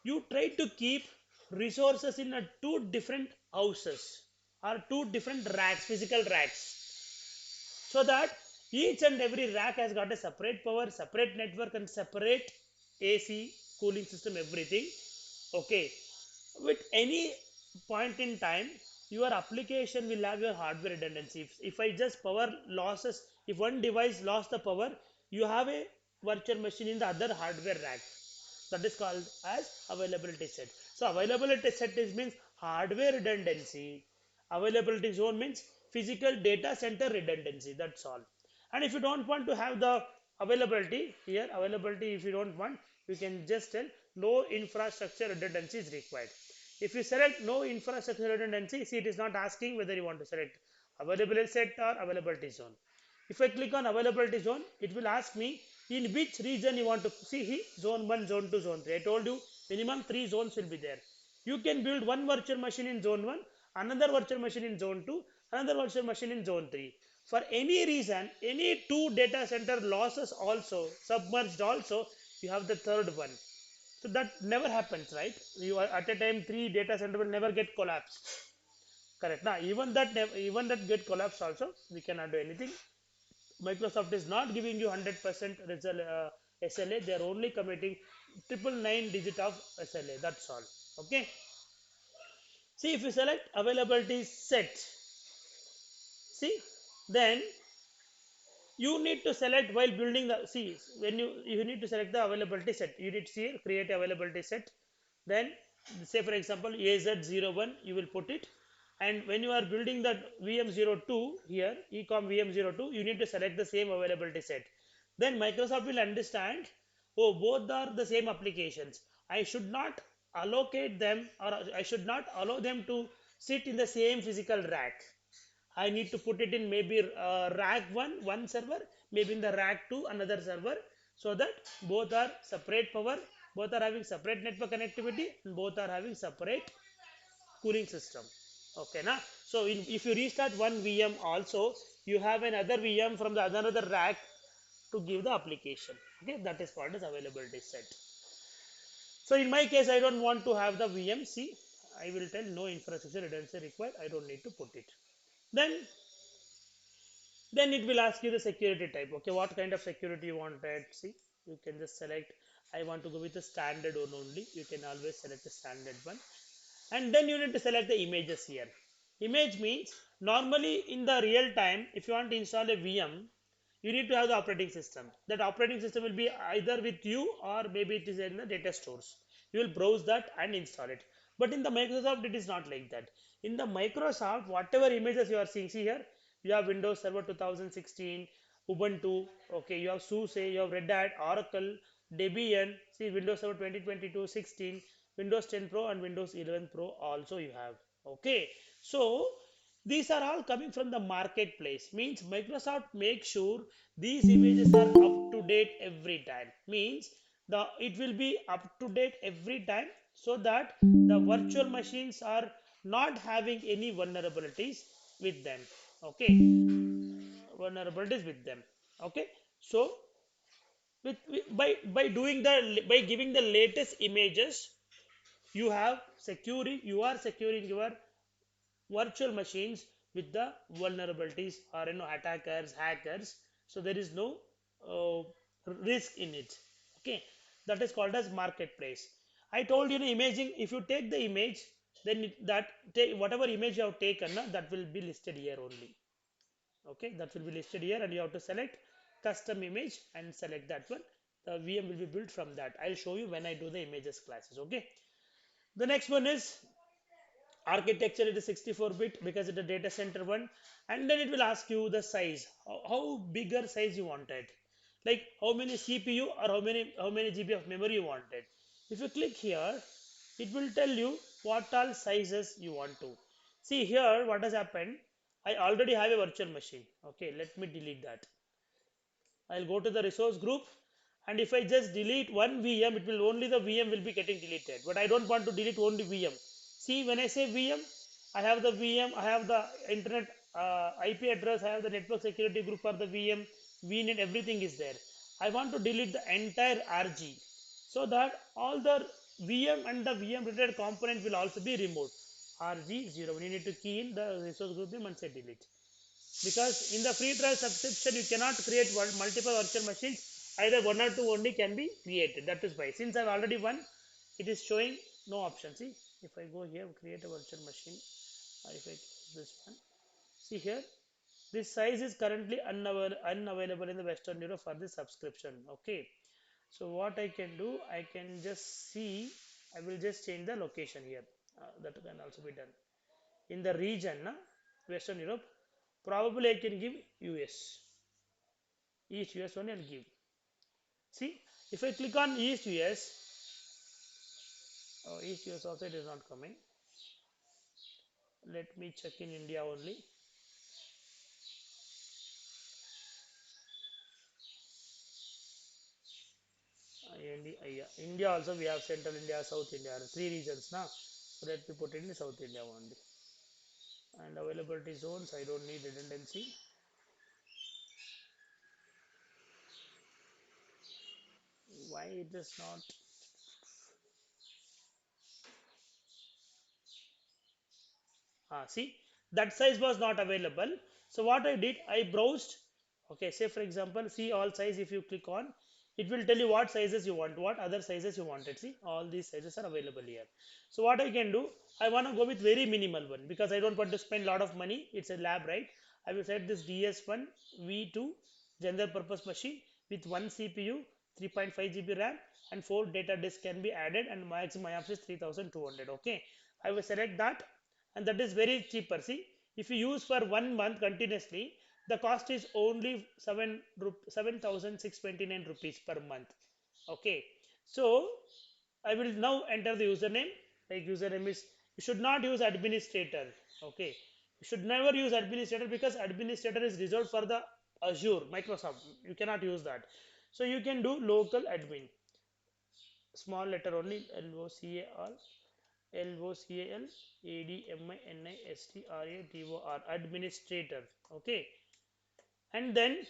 you try to keep resources in two different houses or two different racks, physical racks, so that each and every rack has got a separate power, separate network, and separate AC, cooling system, everything. Okay, with any point in time, your application will have your hardware redundancy. If I just power losses, if one device lost the power, you have a virtual machine in the other hardware rack. That is called as availability set. So availability set is means hardware redundancy. Availability zone means physical data center redundancy. That's all. And if you don't want to have the availability here, availability, if you don't want, you can just tell no infrastructure redundancy is required. If you select no infrastructure redundancy, see, it is not asking whether you want to select availability set or availability zone. If I click on availability zone, it will ask me in which region you want to see here, zone 1, zone 2, zone 3. I told you minimum 3 zones will be there. You can build one virtual machine in zone 1, another virtual machine in zone 2, another virtual machine in zone 3. For any reason, any two data center losses also, submerged also, you have the third one. So that never happens, right? You are at a time three data center will never get collapsed. Correct. Now even that get collapsed also, we cannot do anything. Microsoft is not giving you 100% SLA. They are only committing triple nine digit of SLA. That's all. Okay. See, if you select availability set, see, then you need to select while building the, see, when you need to select the availability set. You need to see create availability set. Then say for example AZ01 you will put it, and when you are building that VM02 here, ecom VM02, you need to select the same availability set. Then Microsoft will understand, oh, both are the same applications, I should not allocate them, or I should not allow them to sit in the same physical rack. I need to put it in maybe rack one server, maybe in the rack two another server, so that both are separate power, both are having separate network connectivity, and both are having separate cooling system. Okay, na? So if you restart one VM also, you have another VM from the another rack to give the application. Okay, that is called as availability set. So in my case, I don't want to have the VMC. I will tell no infrastructure redundancy required. I don't need to put it. Then it will ask you the security type. Okay, what kind of security you want that? See, you can just select, I want to go with the standard one only. You can always select the standard one. And then you need to select the images here. Image means normally in the real time, if you want to install a VM, you need to have the operating system. That operating system will be either with you or maybe it is in the data stores. You will browse that and install it. But in the Microsoft, it is not like that. In the Microsoft, whatever images you are seeing, see here, you have Windows Server 2016, Ubuntu, okay, you have SUSE, you have Red Hat, Oracle, Debian, see Windows Server 2022, 16, Windows 10 Pro and Windows 11 Pro also you have. Okay, so these are all coming from the marketplace. Means Microsoft makes sure these images are up to date every time. Means the it will be up to date every time so that the virtual machines are not having any vulnerabilities with them. Okay, vulnerabilities with them. Okay, so by doing the by giving the latest images, you are securing your virtual machines with the vulnerabilities or attackers, hackers. So there is no uh, risk in it. Okay, that is called as marketplace. I told you, imaging, if you take the image, then whatever image you have taken, that will be listed here only. Okay, that will be listed here, and you have to select custom image and select that one. The VM will be built from that. I'll show you when I do the images classes. Okay, the next one is architecture. It is 64-bit because it's a data center one, and then it will ask you the size, how bigger size you wanted, like how many CPU or how many GB of memory you wanted. If you click here, it will tell you what all sizes you want to see. Here what has happened, I already have a virtual machine. Okay, let me delete that. I'll go to the resource group, and if I just delete one VM, it will only the VM will be getting deleted. But I don't want to delete only VM. See, when I say VM, I have the VM, I have the internet IP address, I have the network security group for the VM, VNet, everything is there. I want to delete the entire RG so that all the VM and the VM related component will also be removed. RG0. You need to key in the resource group name and say delete, because in the free trial subscription you cannot create multiple virtual machines. Either one or two only can be created. That is why, since I've already one, it is showing no option. See, if I go here create a virtual machine, if I close this one, see here, this size is currently unavailable in the Western Europe for this subscription. Okay, so what I can do, I can just see, I will just change the location here. That can also be done in the region, Western Europe. Probably I can give US, East US only I'll give. See, if I click on East US, oh, East US also it is not coming. Let me check in India only. India also we have Central India, South India, three regions now. So let me put it in South India only. And availability zones, I don't need redundancy. Why it is not? See, that size was not available. So what I did, I browsed. Okay, say for example, see all size. If you click on, it will tell you what sizes you want, what other sizes you wanted. See, all these sizes are available here. So what I can do, I want to go with very minimal one because I don't want to spend a lot of money. It's a lab, right? I will set this DS1 V2 general purpose machine with one CPU, 3.5 GB RAM, and 4 data disks can be added, and maximum IOPS is 3200. Okay, I will select that, and that is very cheaper. See, if you use for 1 month continuously, the cost is only 7629 rupees per month. Okay, so I will now enter the username. Like username is, you should not use administrator. Okay, you should never use administrator because administrator is reserved for the Azure Microsoft. You cannot use that. So you can do local admin, small letter only, LOCAL administrator. Okay, and then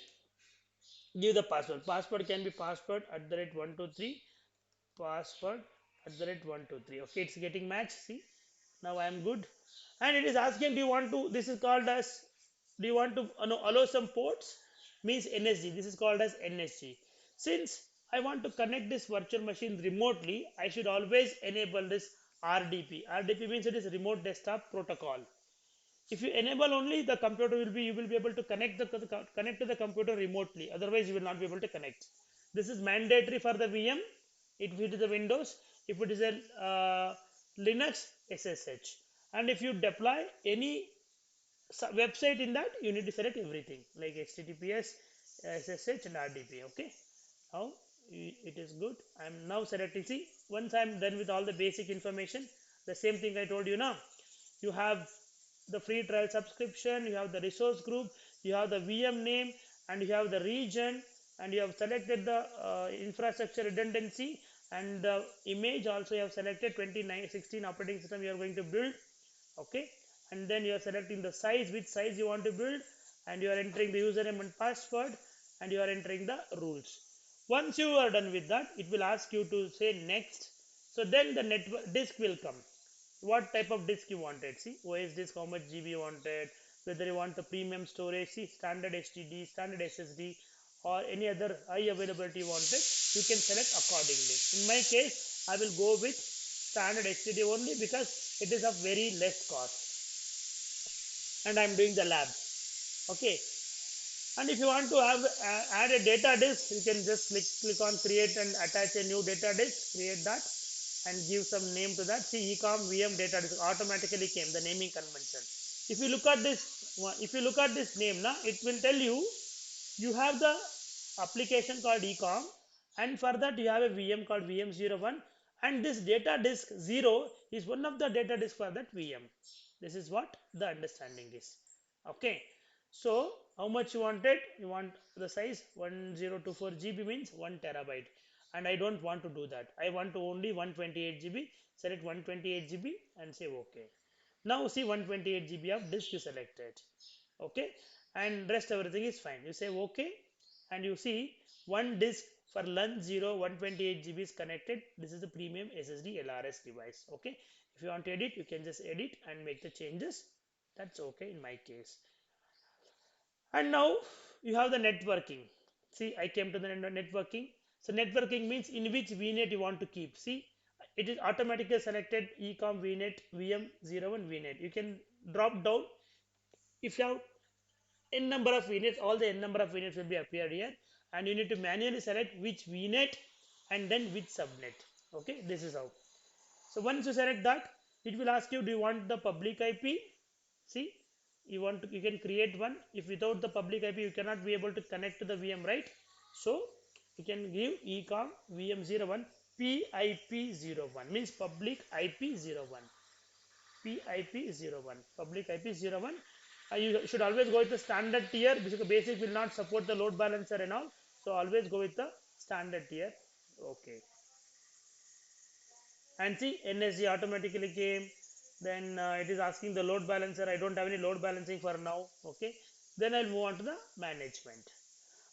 give the password. Password can be password at the rate 123, password at the rate 123. Okay, it's getting matched. See, now I am good, and it is asking, do you want to? This is called as, do you want to allow some ports? Means NSG. This is called as NSG. Since I want to connect this virtual machine remotely, I should always enable this RDP. RDP means it is remote desktop protocol. If you enable only, the computer will be, you will be able to connect to the computer remotely, otherwise you will not be able to connect. This is mandatory for the VM. If it is a Windows, if it is a Linux, SSH. And if you deploy any website in that, you need to select everything like HTTPS, SSH and RDP. Okay, now it is good. I'm now selecting. See, once I'm done with all the basic information, the same thing I told you now. You have the free trial subscription, you have the resource group, you have the VM name, and you have the region, and you have selected the infrastructure redundancy, and the image also you have selected 2016 operating system you are going to build. Okay, and then you are selecting the size, which size you want to build, and you are entering the username and password, and you are entering the rules. Once you are done with that, it will ask you to say next. So then the network disk will come. What type of disk you wanted? See, OS disk, how much GB you wanted, whether you want the premium storage, see, standard HDD, standard SSD, or any other high availability you wanted, you can select accordingly. In my case, I will go with standard HDD only because it is of very less cost, and I'm doing the lab. Okay, and if you want to have add a data disk, you can just click on create and attach a new data disk, create that, and give some name to that. See, ecom VM data disk automatically came, the naming convention. If you look at this, name now, it will tell you you have the application called ecom, and for that you have a VM called VM01, and this data disk 0 is one of the data disk for that VM. This is what the understanding is. Okay, so how much you wanted? You want the size 1024 GB means 1 terabyte, and I don't want to do that. I want to only 128 GB. Select 128 GB and say OK. Now see, 128 GB of disk you selected. Okay, and rest everything is fine. You say OK, and you see one disk for lunch 0 128 GB is connected. This is the premium SSD LRS device. Okay, if you want to edit, you can just edit and make the changes. That's okay in my case. And now you have the networking. See, I came to the networking. So networking means in which VNet you want to keep. See, it is automatically selected ecom VNet VM01 VNet. You can drop down. If you have n number of VNets, all the n number of VNets will be appeared here, and you need to manually select which VNet and then which subnet. Okay, this is how. So once you select that, it will ask you, do you want the public IP? See, you can create one. If without the public IP you cannot be able to connect to the VM, right? So you can give ecom VM01 PIP01, means public IP01. PIP01, public IP01. You should always go with the standard tier because basic will not support the load balancer and all. So always go with the standard tier. Okay. And see, NSG automatically came. Then it is asking the load balancer. I don't have any load balancing for now. Okay. Then I'll move on to the management.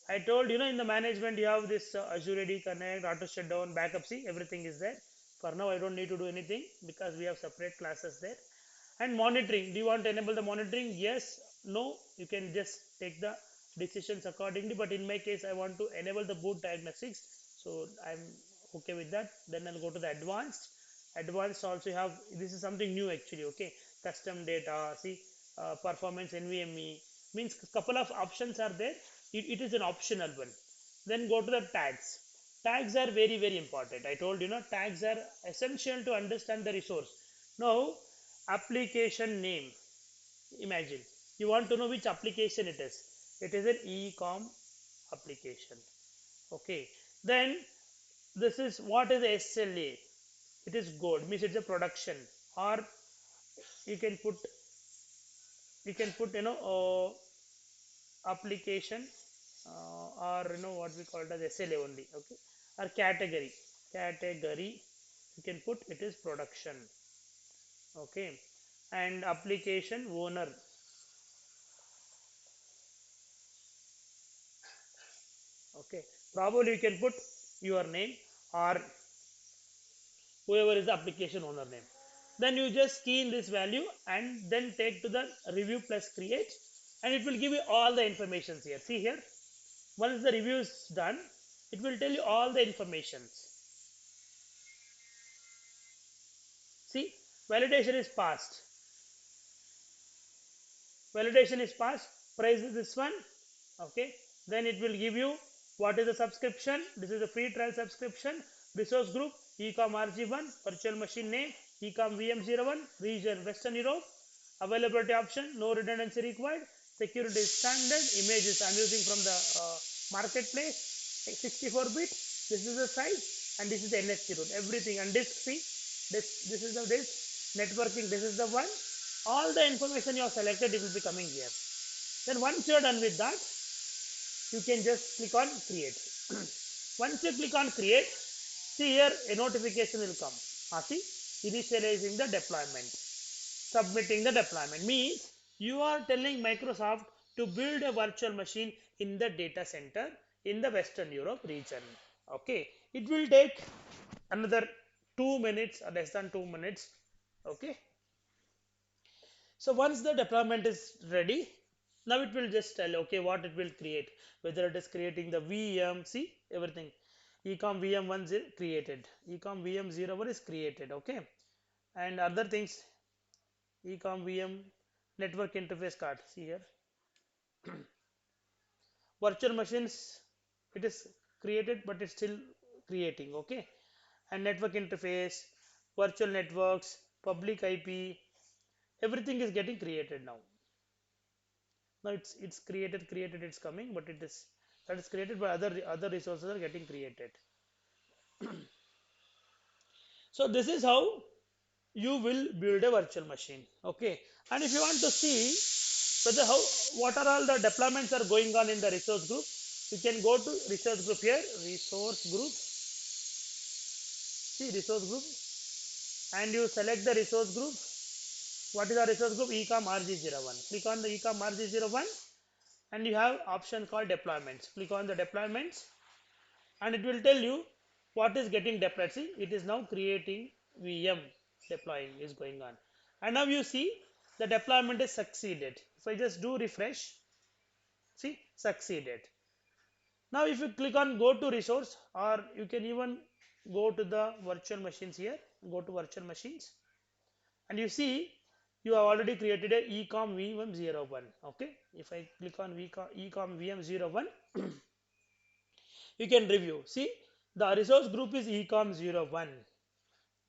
I told, in the management you have this Azure AD Connect, auto shutdown, backup. See, everything is there. For now, I don't need to do anything because we have separate classes there. And monitoring, do you want to enable the monitoring? Yes, no, you can just take the decisions accordingly. But in my case, I want to enable the boot diagnostics, so I'm okay with that. Then I'll go to the advanced. Also have, this is something new actually. Okay, custom data, see, performance NVMe, means couple of options are there. It is an optional one. Then go to the tags are very very important. I told, tags are essential to understand the resource. Now, application name, imagine you want to know which application it is. It is an ecom application. Okay, then this is what is SLA. It is gold, means it's a production. Or you can put, application, or what we call it as SLA only. Okay, or category, you can put it is production. Okay, and application owner. Okay, probably you can put your name or whoever is the application owner name. Then you just key in this value and then take to the review plus create, and it will give you all the informations here. See here, once the review is done, it will tell you all the informations. See, validation is passed. Validation is passed. Price is this one. Okay. Then it will give you what is the subscription. This is the free trial subscription. Resource group, ecom RG1, virtual machine name, ecom VM01, region Western Europe. Availability option, no redundancy required. Security is standard. Images I'm using from the marketplace. 64-bit. This is the size, and this is the NFC root. Everything, and disk, see, this is the disk. Networking, this is the one. All the information you have selected, it will be coming here. Then once you are done with that, you can just click on create. Once you click on create, see here a notification will come. See, initializing the deployment, submitting the deployment means you are telling Microsoft to build a virtual machine in the data center in the Western Europe region. Okay, it will take another 2 minutes or less than 2 minutes. Okay, so once the deployment is ready, now it will just tell okay what it will create, whether it is creating the VM, see everything. Ecom VM1 created, Ecom VM01 is created, okay, and other things, Ecom VM network interface card. See here, virtual machines, it is created, but it's still creating, okay, and network interface, virtual networks, public IP, everything is getting created now. Now it's created, it's coming, but it is that is created by other resources are getting created. So this is how you will build a virtual machine, okay. And if you want to see whether how what are all the deployments are going on in the resource group, you can go to resource group here, resource group, see resource group, and you select the resource group. What is our resource group? Ecom RG01. Click on the Ecom RG01, and you have option called deployments. Click on the deployments, and it will tell you what is getting deployed. See, it is now creating VM, deploying is going on, and now you see the deployment is succeeded. If I just do refresh, see, succeeded. Now if you click on go to resource, or you can even go to the virtual machines here, go to virtual machines, and you see you have already created a ecom VM01. Okay, if I click on ecom VM01, you can review. See, the resource group is ecom01.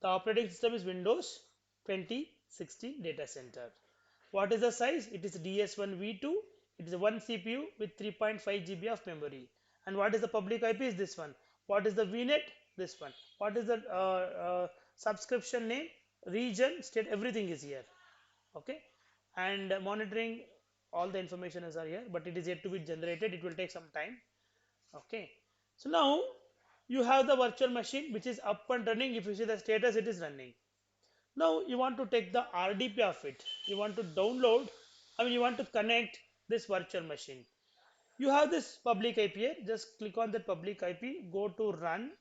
The operating system is Windows 2016 data center. What is the size? It is DS1 V2. It is a one CPU with 3.5 GB of memory. And what is the public IP? Is this one. What is the VNet? This one. What is the subscription name? Region, state, everything is here. Okay. And monitoring, all the information is here, but it is yet to be generated. It will take some time. Okay, so now you have the virtual machine which is up and running. If you see the status, it is running. Now you want to take the RDP of it, you want to download, you want to connect this virtual machine. You have this public IP here, just click on that public IP, go to run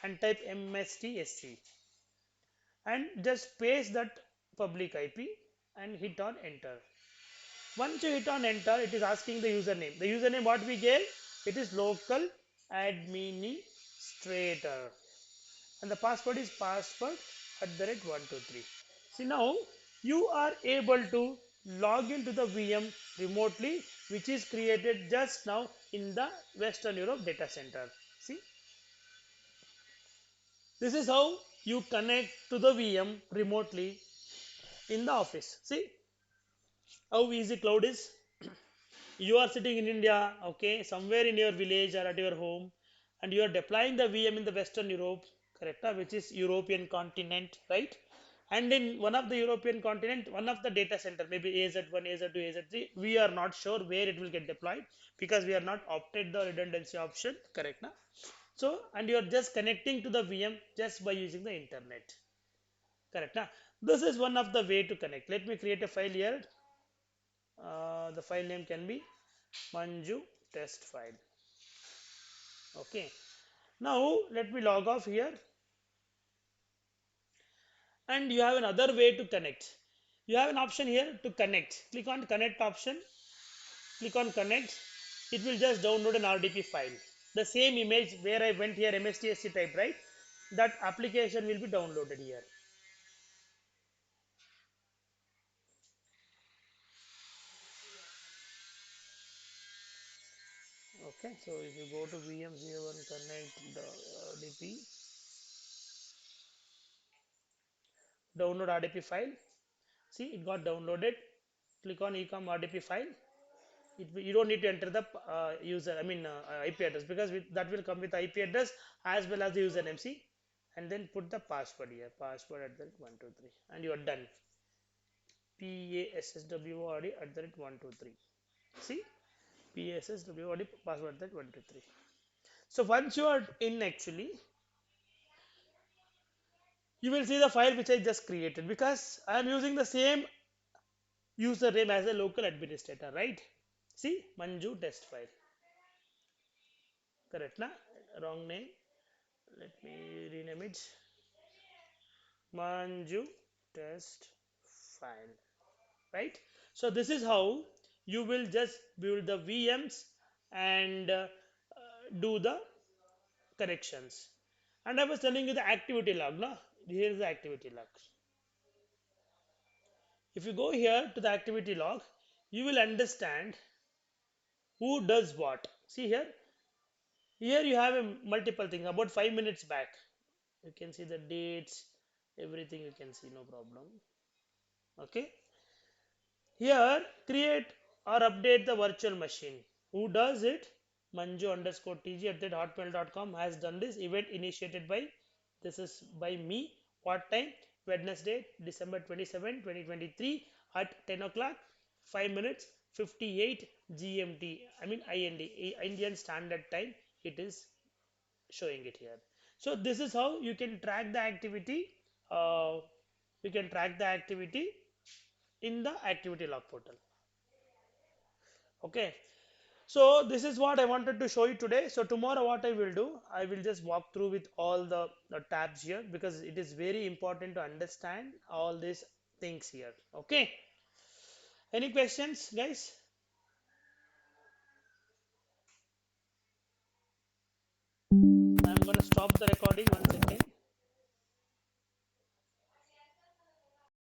and type mstsc and just paste that public IP and hit on enter. Once you hit on enter, it is asking the username. The username what we gave, it is local administrator, and the password is password @123. See, now you are able to log into the VM remotely, which is created just now in the Western Europe data center. See, this is how you connect to the VM remotely in the office. See how easy cloud is. You are sitting in India, okay, somewhere in your village or at your home, and you are deploying the VM in the Western Europe, correct, which is European continent, right? And in one of the European continent, one of the data center, maybe AZ1, AZ2, AZ3, we are not sure where it will get deployed because we are not opted the redundancy option, correct? Na? So, and you are just connecting to the VM just by using the internet, correct? Na? This is one of the way to connect. Let me create a file here. The file name can be Manju test file. Okay, now let me log off here, and you have another way to connect. You have an option here to connect. Click on connect option, click on connect. It will just download an RDP file, the same image where I went here mstsc type, right? That application will be downloaded here. Okay, so if you go to VM01 connect the DP, download RDP file. See, it got downloaded. Click on ecom RDP file. You don't need to enter the user, I mean IP address, because that will come with IP address as well as the username. See, and then put the password here, password at the 123, and you are done. PASSWORD at the 123. See, PASSWORD password at the 123. So once you are in, actually, you will see the file which I just created, because I am using the same username as a local administrator, right? See, Manju test file. Correct, na? Wrong name. Let me rename it. Manju test file. Right? So this is how you will just build the VMs and do the corrections. And I was telling you the activity log. No? Here is the activity log. If you go here to the activity log, you will understand who does what. See here. Here you have a multiple thing about 5 minutes back. You can see the dates, everything you can see, no problem. Okay. Here, create or update the virtual machine. Who does it? Manju underscore TG at hotmail.com has done this event initiated by, this is by me. What time? Wednesday, December 27, 2023 at 10 o'clock, 5 minutes, 58 GMT. I mean IND, Indian Standard Time. It is showing it here. So this is how you can track the activity. Uh, you can track the activity in the activity log portal. Okay, so this is what I wanted to show you today. So tomorrow what I will do, I will just walk through with all the tabs here, because it is very important to understand all these things here. Okay, any questions, guys? I'm gonna stop the recording 1 second.